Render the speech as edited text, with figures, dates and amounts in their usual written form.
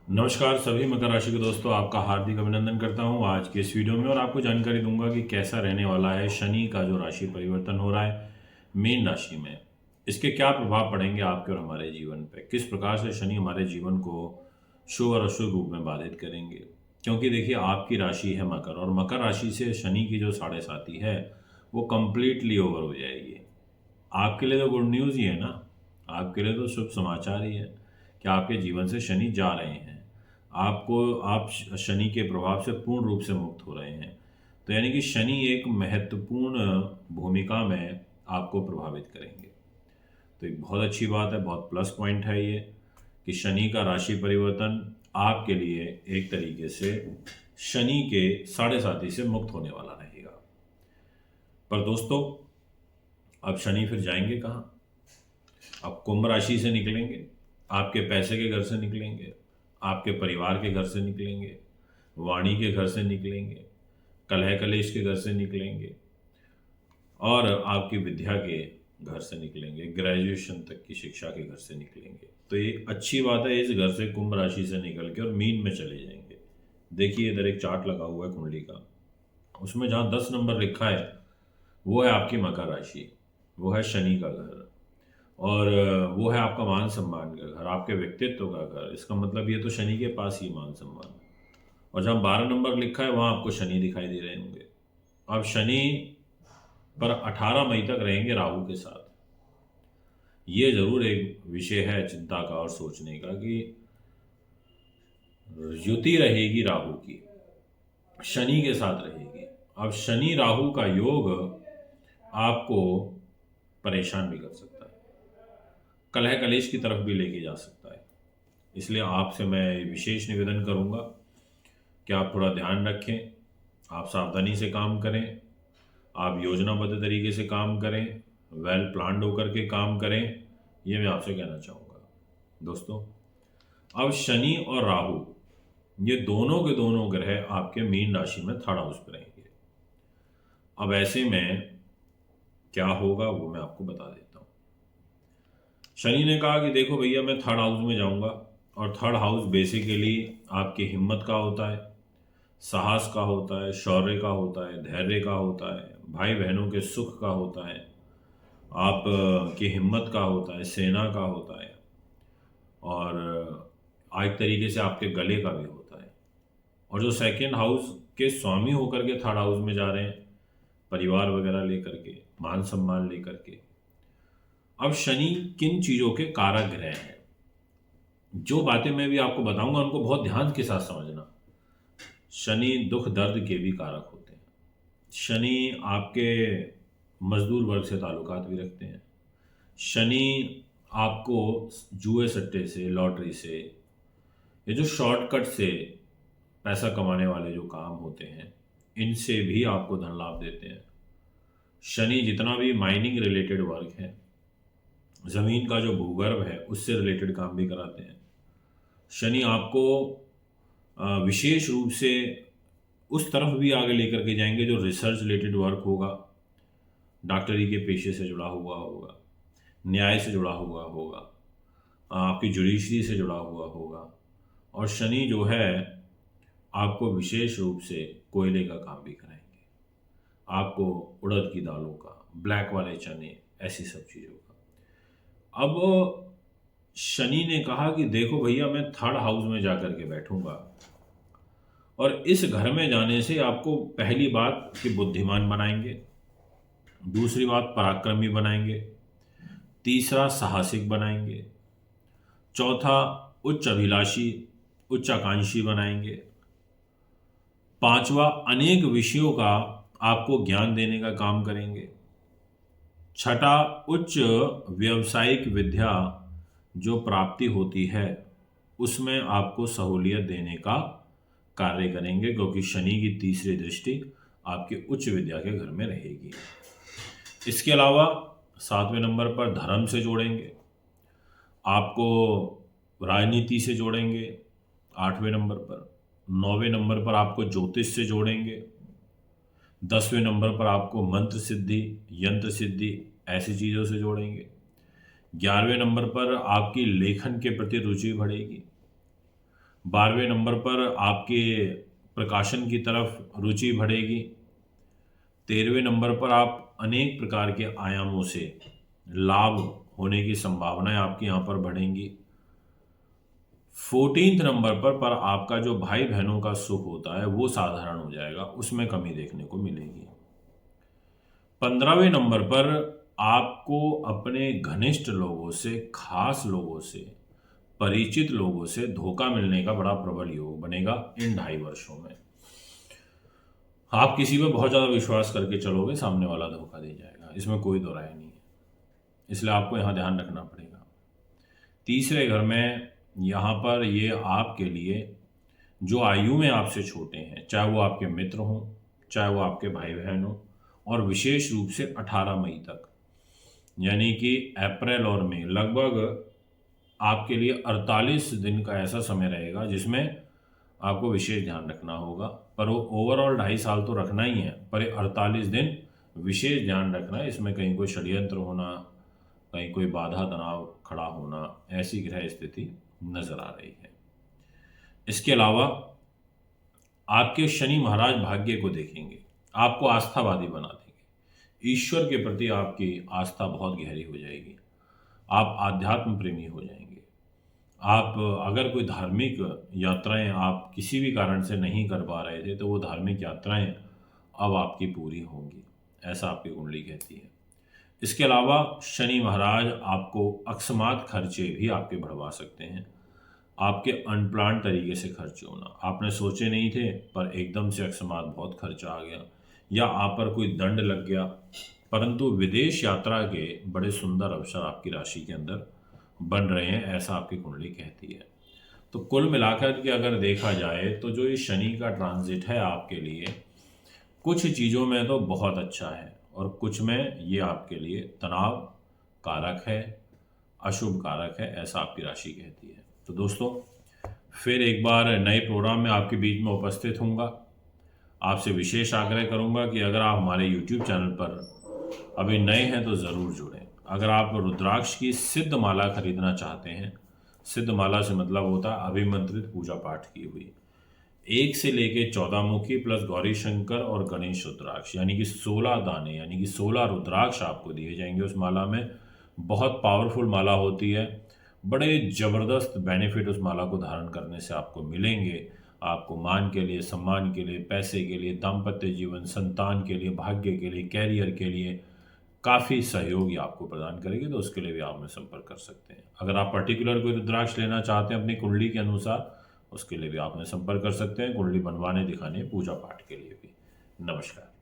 नमस्कार सभी मकर राशि के दोस्तों, आपका हार्दिक अभिनंदन करता हूं आज के इस वीडियो में। और आपको जानकारी दूंगा कि कैसा रहने वाला है शनि का जो राशि परिवर्तन हो रहा है मीन राशि में। इसके क्या प्रभाव पड़ेंगे आपके और हमारे जीवन पे, किस प्रकार से शनि हमारे जीवन को शुभ और अशुभ रूप में बाधित करेंगे। क्योंकि देखिए, आपकी राशि है मकर, और मकर राशि से शनि की जो साढ़े साती है वो कंप्लीटली ओवर हो जाएगी। आपके लिए तो गुड न्यूज़ ही है ना, आपके लिए तो शुभ समाचार ही है कि आपके जीवन से शनि जा रहे हैं। आप शनि के प्रभाव से पूर्ण रूप से मुक्त हो रहे हैं। तो यानी कि शनि एक महत्वपूर्ण भूमिका में आपको प्रभावित करेंगे। तो एक बहुत अच्छी बात है, बहुत प्लस पॉइंट है ये कि शनि का राशि परिवर्तन आपके लिए एक तरीके से शनि के साढ़े साथी से मुक्त होने वाला रहेगा। पर दोस्तों, अब शनि फिर जाएंगे कहाँ? अब कुंभ राशि से निकलेंगे, आपके पैसे के घर से निकलेंगे, आपके परिवार के घर से निकलेंगे, वाणी के घर से निकलेंगे, कलह कलेश के घर से निकलेंगे, और आपकी विद्या के घर से निकलेंगे, ग्रेजुएशन तक की शिक्षा के घर से निकलेंगे। तो ये अच्छी बात है, इस घर से कुंभ राशि से निकल के और मीन में चले जाएंगे। देखिए, इधर एक चार्ट लगा हुआ है कुंडली का, उसमें जहाँ 10 नंबर लिखा है वो है आपकी मकर राशि, वो है शनि का घर, और वो है आपका मान सम्मान का घर, आपके व्यक्तित्व का घर। इसका मतलब ये तो शनि के पास ही मान सम्मान। और जहाँ 12 नंबर लिखा है वहाँ आपको शनि दिखाई दे रहे होंगे। अब शनि पर 18 मई तक रहेंगे राहु के साथ। ये जरूर एक विषय है चिंता का और सोचने का कि युति रहेगी राहु की, शनि के साथ रहेगी। अब शनि राहु का योग आपको परेशान भी कर सकता है, कलह कलेश की तरफ भी लेके जा सकता है। इसलिए आपसे मैं विशेष निवेदन करूंगा कि आप थोड़ा ध्यान रखें, आप सावधानी से काम करें, आप योजनाबद्ध तरीके से काम करें, वेल प्लान्ड होकर के काम करें। ये मैं आपसे कहना चाहूँगा दोस्तों। अब शनि और राहु, ये दोनों के दोनों ग्रह आपके मीन राशि में थर्ड हाउस पर रहेंगे। अब ऐसे में क्या होगा वो मैं आपको बता देता हूँ। शनि ने कहा कि देखो भैया, मैं थर्ड हाउस में जाऊंगा, और थर्ड हाउस बेसिकली आपकी हिम्मत का होता है, साहस का होता है, शौर्य का होता है, धैर्य का होता है, भाई बहनों के सुख का होता है, आप की हिम्मत का होता है, सेना का होता है, और एक तरीके से आपके गले का भी होता है। और जो सेकंड हाउस के स्वामी होकर के थर्ड हाउस में जा रहे हैं, परिवार वगैरह लेकर के, मान सम्मान लेकर के। अब शनि किन चीज़ों के कारक ग्रह हैं? जो बातें मैं भी आपको बताऊंगा उनको बहुत ध्यान के साथ समझना। शनि दुख दर्द के भी कारक होते हैं। शनि आपके मजदूर वर्ग से ताल्लुकात भी रखते हैं। शनि आपको जुए सट्टे से, लॉटरी से, ये जो शॉर्टकट से पैसा कमाने वाले जो काम होते हैं, इनसे भी आपको धन लाभ देते हैं। शनि जितना भी माइनिंग रिलेटेड वर्क है, ज़मीन का जो भूगर्भ है उससे रिलेटेड काम भी कराते हैं। शनि आपको विशेष रूप से उस तरफ भी आगे लेकर के जाएंगे जो रिसर्च रिलेटेड वर्क होगा, डॉक्टरी के पेशे से जुड़ा हुआ होगा, न्याय से जुड़ा हुआ होगा, आपकी जुडिशरी से जुड़ा हुआ होगा। और शनि जो है आपको विशेष रूप से कोयले का काम भी कराएंगे, आपको उड़द की दालों का, ब्लैक वाले चने, ऐसी सब चीज़ों का। अब शनि ने कहा कि देखो भैया, मैं थर्ड हाउस में जाकर के बैठूंगा, और इस घर में जाने से आपको पहली बात कि बुद्धिमान बनाएंगे, दूसरी बात पराक्रमी बनाएंगे, तीसरा साहसिक बनाएंगे, चौथा उच्च अभिलाषी, उच्चाकांक्षी बनाएंगे, पांचवा अनेक विषयों का आपको ज्ञान देने का काम करेंगे, छठा उच्च व्यावसायिक विद्या जो प्राप्ति होती है उसमें आपको सहूलियत देने का कार्य करेंगे, क्योंकि शनि की तीसरी दृष्टि आपके उच्च विद्या के घर में रहेगी। इसके अलावा 7वें नंबर पर धर्म से जोड़ेंगे, आपको राजनीति से जोड़ेंगे 8वें नंबर पर, 9वें नंबर पर आपको ज्योतिष से जोड़ेंगे, 10वें नंबर पर आपको मंत्र सिद्धि, यंत्र सिद्धि, ऐसी चीज़ों से जोड़ेंगे, 11वें नंबर पर आपकी लेखन के प्रति रुचि बढ़ेगी, 12वें नंबर पर आपके प्रकाशन की तरफ रुचि बढ़ेगी। 13वें नंबर पर आप अनेक प्रकार के आयामों से लाभ होने की संभावनाएं आपकी यहाँ पर बढ़ेंगी। 14th नंबर पर आपका जो भाई बहनों का सुख होता है वो साधारण हो जाएगा, उसमें कमी देखने को मिलेगी। 15वें नंबर पर आपको अपने घनिष्ठ लोगों से, खास लोगों से, परिचित लोगों से धोखा मिलने का बड़ा प्रबल योग बनेगा इन 2.5 वर्षों में। आप किसी पर बहुत ज़्यादा विश्वास करके चलोगे, सामने वाला धोखा दे जाएगा, इसमें कोई दो राय नहीं है, इसलिए आपको यहाँ ध्यान रखना पड़ेगा। तीसरे घर में यहाँ पर ये आपके लिए जो आयु में आपसे छोटे हैं, चाहे वो आपके मित्र हों, चाहे वो आपके भाई बहन हों, और विशेष रूप से 18 मई तक, यानी कि अप्रैल और मई, लगभग आपके लिए 48 दिन का ऐसा समय रहेगा जिसमें आपको विशेष ध्यान रखना होगा। पर वो ओवरऑल 2.5 साल तो रखना ही है, पर ये 48 दिन विशेष ध्यान रखना है। इसमें कहीं कोई षड्यंत्र होना, कहीं कोई बाधा तनाव खड़ा होना, ऐसी ग्रह स्थिति नजर आ रही है। इसके अलावा आपके शनि महाराज भाग्य को देखेंगे, आपको आस्थावादी बना देंगे, ईश्वर के प्रति आपकी आस्था बहुत गहरी हो जाएगी, आप आध्यात्म प्रेमी हो जाएंगे। आप अगर कोई धार्मिक यात्राएं आप किसी भी कारण से नहीं कर पा रहे थे, तो वो धार्मिक यात्राएं अब आपकी पूरी होंगी, ऐसा आपकी कुंडली कहती है। इसके अलावा शनि महाराज आपको अकस्मात खर्चे भी आपके बढ़वा सकते हैं। आपके अनप्लान तरीके से खर्चे होना, आपने सोचे नहीं थे पर एकदम से अकस्मात बहुत खर्चा आ गया, या आप पर कोई दंड लग गया। परंतु विदेश यात्रा के बड़े सुंदर अवसर आपकी राशि के अंदर बन रहे हैं, ऐसा आपकी कुंडली कहती है। तो कुल मिलाकर के अगर देखा जाए तो जो ये शनि का ट्रांजिट है आपके लिए कुछ चीज़ों में तो बहुत अच्छा है, और कुछ में ये आपके लिए तनाव कारक है, अशुभ कारक है, ऐसा आपकी राशि कहती है। तो दोस्तों, फिर एक बार नए प्रोग्राम में आपके बीच में उपस्थित होऊंगा। आपसे विशेष आग्रह करूंगा कि अगर आप हमारे YouTube चैनल पर अभी नए हैं तो ज़रूर जुड़ें। अगर आप रुद्राक्ष की सिद्ध माला खरीदना चाहते हैं, सिद्ध माला से मतलब होता है अभिमंत्रित पूजा पाठ की हुई, 1 से लेके 14 मुखी प्लस गौरी शंकर और गणेश रुद्राक्ष, यानी कि 16 दाने, यानी कि 16 रुद्राक्ष आपको दिए जाएंगे उस माला में। बहुत पावरफुल माला होती है, बड़े ज़बरदस्त बेनिफिट उस माला को धारण करने से आपको मिलेंगे। आपको मान के लिए, सम्मान के लिए, पैसे के लिए, दाम्पत्य जीवन, संतान के लिए, भाग्य के लिए, कैरियर के लिए काफ़ी सहयोग ये आपको प्रदान करेगी। तो उसके लिए भी आप में संपर्क कर सकते हैं। अगर आप पर्टिकुलर कोई रुद्राक्ष लेना चाहते हैं अपनी कुंडली के अनुसार, उसके लिए भी आप में संपर्क कर सकते हैं, कुंडली बनवाने, दिखाने, पूजा पाठ के लिए भी। नमस्कार।